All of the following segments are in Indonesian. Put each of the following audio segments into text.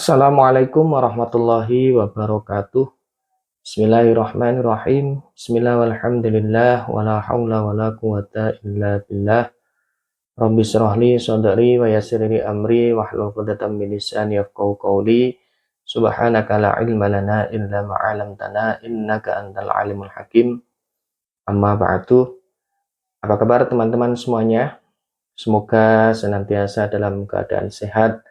Assalamualaikum warahmatullahi wabarakatuh. Bismillahirrahmanirrahim. Bismillah walhamdulillah wala haula wala quwata illa billah. Rabbi shrah li sadri wa yassir li amri wahlul 'uqdatam min lisani yafqahu qawli. Subhanaka la ilma lana illa ma 'allamtana innaka antal alimul hakim. Amma ba'du. Apa kabar teman-teman semuanya? Semoga senantiasa dalam keadaan sehat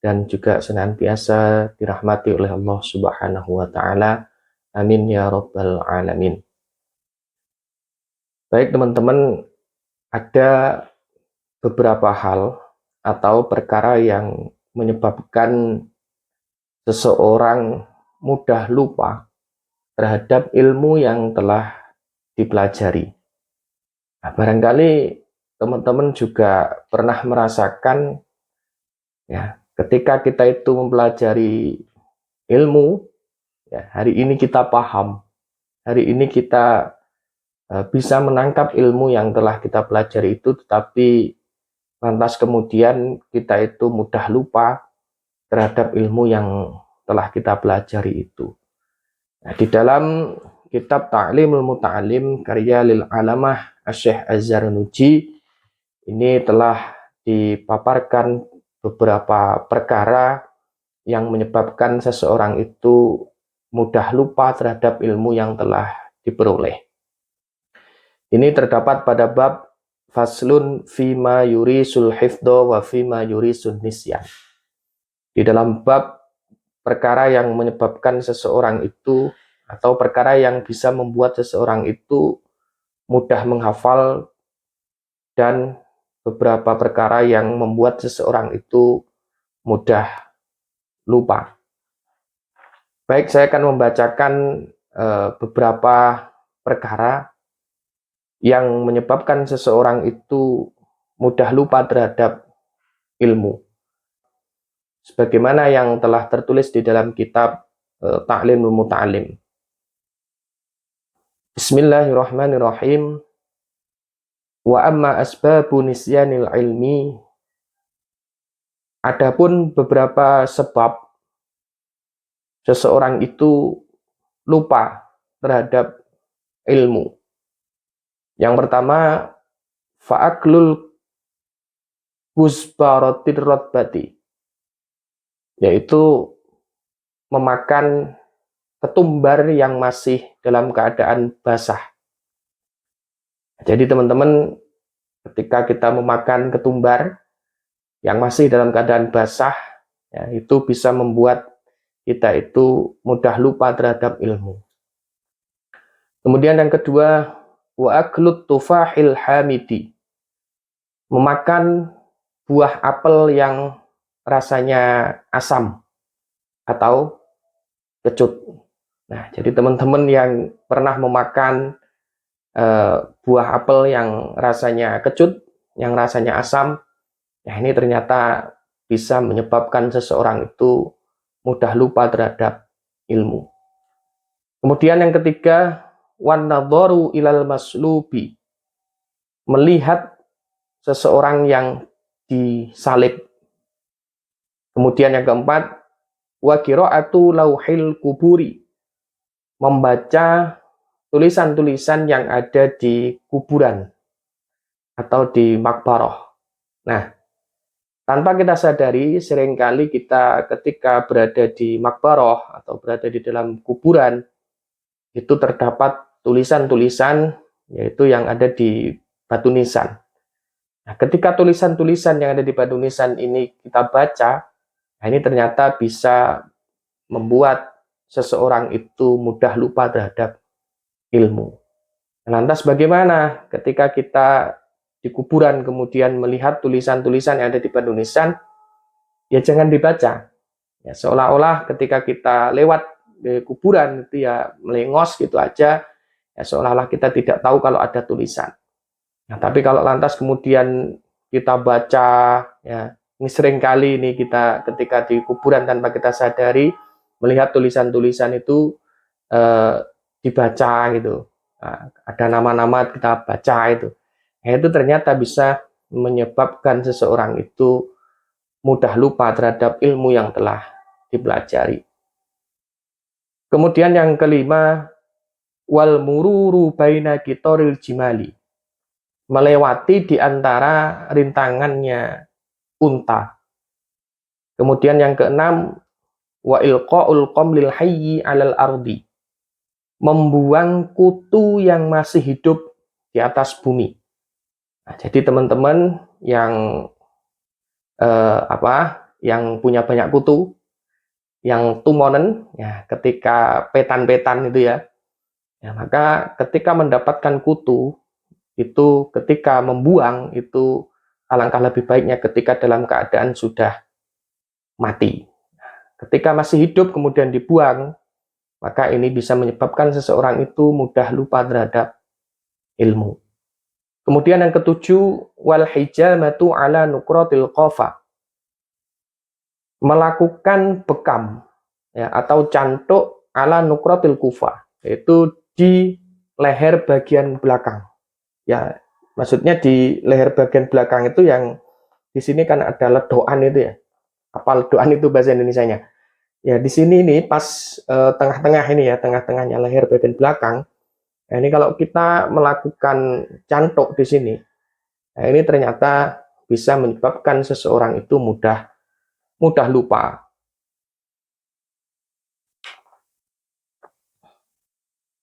dan juga senantiasa dirahmati oleh Allah Subhanahu wa taala. Amin ya rabbal alamin. Baik teman-teman, ada beberapa hal atau perkara yang menyebabkan seseorang mudah lupa terhadap ilmu yang telah dipelajari. Nah, barangkali teman-teman juga pernah merasakan ya, ketika kita itu mempelajari ilmu, ya, hari ini kita paham, hari ini kita bisa menangkap ilmu yang telah kita pelajari itu, tetapi lantas kemudian kita itu mudah lupa terhadap ilmu yang telah kita pelajari itu. Nah, di dalam kitab Ta'limul Muta'alim karya lil alamah Syekh Az-Zarnuji ini telah dipaparkan beberapa perkara yang menyebabkan seseorang itu mudah lupa terhadap ilmu yang telah diperoleh. Ini terdapat pada bab faslun fima yurisul hifdho wa fima yurisul nisyan. Di dalam bab perkara yang menyebabkan seseorang itu atau perkara yang bisa membuat seseorang itu mudah menghafal dan beberapa perkara yang membuat seseorang itu mudah lupa. Baik, saya akan membacakan beberapa perkara yang menyebabkan seseorang itu mudah lupa terhadap ilmu. Sebagaimana yang telah tertulis di dalam kitab Ta'limul Muta'alim. Bismillahirrahmanirrahim. Wa amma asbabu nisyanil ilmi. Adapun beberapa sebab seseorang itu lupa terhadap ilmu. Yang pertama, fa'aklul gusbaratir rotbati, yaitu memakan ketumbar yang masih dalam keadaan basah. Jadi teman-teman, ketika kita memakan ketumbar yang masih dalam keadaan basah, ya, itu bisa membuat kita itu mudah lupa terhadap ilmu. Kemudian yang kedua, wa aklut tufahil hamidi, memakan buah apel yang rasanya asam atau kecut. Nah, jadi teman-teman yang pernah memakan buah apel yang rasanya kecut, yang rasanya asam, ya ini ternyata bisa menyebabkan seseorang itu mudah lupa terhadap ilmu. Kemudian yang ketiga, wan nadharu ilal maslubi, melihat seseorang yang disalib. Kemudian yang keempat, wa qira'atu lauhil kuburi, membaca tulisan-tulisan yang ada di kuburan atau di makbarah. Nah, tanpa kita sadari, seringkali kita ketika berada di makbarah atau berada di dalam kuburan, itu terdapat tulisan-tulisan, yaitu yang ada di batu nisan. Nah, ketika tulisan-tulisan yang ada di batu nisan ini kita baca, nah ini ternyata bisa membuat seseorang itu mudah lupa terhadap ilmu. Lantas bagaimana ketika kita di kuburan kemudian melihat tulisan-tulisan yang ada di batu nisan? Ya jangan dibaca. Ya, seolah-olah ketika kita lewat di kuburan itu ya melengos gitu aja, ya seolah-olah kita tidak tahu kalau ada tulisan. Nah, tapi kalau lantas kemudian kita baca, ya ini sering kali ini kita ketika di kuburan tanpa kita sadari melihat tulisan-tulisan itu dibaca gitu. Nah, ada nama-nama kita baca itu. Nah, itu ternyata bisa menyebabkan seseorang itu mudah lupa terhadap ilmu yang telah dipelajari. Kemudian yang kelima, wal mururu baina kitoril jimali, melewati di antara rintangannya unta. Kemudian yang keenam, wa ilqaul qamlil hayyi 'alal ardi, membuang kutu yang masih hidup di atas bumi. Nah, jadi teman-teman yang yang punya banyak kutu, yang tumonen, ya ketika petan-petan itu ya, maka ketika mendapatkan kutu itu, ketika membuang itu alangkah lebih baiknya ketika dalam keadaan sudah mati. Ketika masih hidup kemudian dibuang, maka ini bisa menyebabkan seseorang itu mudah lupa terhadap ilmu. Kemudian yang ketujuh, wal hijamatu ala nukratil qafa, melakukan bekam ya, atau cantuk ala nukratil kufa, yaitu di leher bagian belakang. Ya, maksudnya di leher bagian belakang itu yang di sini kan ada ledokan itu ya. Apa ledokan itu bahasa Indonesianya? Ya, di sini ini pas tengah-tengah ini ya, tengah-tengahnya leher bagian belakang. Nah, ini kalau kita melakukan cantuk di sini, nah ini ternyata bisa menyebabkan seseorang itu mudah lupa.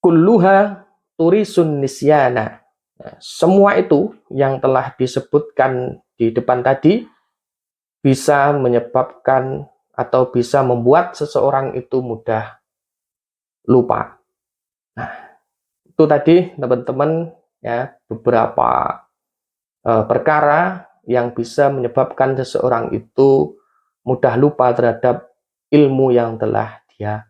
Kulluha turisun nisyana. Nah, semua itu yang telah disebutkan di depan tadi bisa menyebabkan atau bisa membuat seseorang itu mudah lupa. Nah, itu tadi teman-teman ya, beberapa perkara yang bisa menyebabkan seseorang itu mudah lupa terhadap ilmu yang telah dia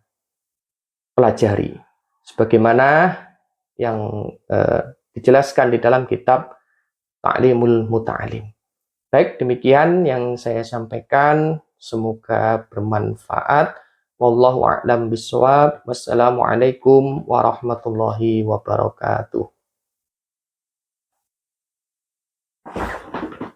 pelajari. Sebagaimana yang dijelaskan di dalam kitab Ta'limul Muta'alim. Baik, demikian yang saya sampaikan. Semoga bermanfaat. Wallahu a'lam bishawab. Wassalamualaikum warahmatullahi wabarakatuh.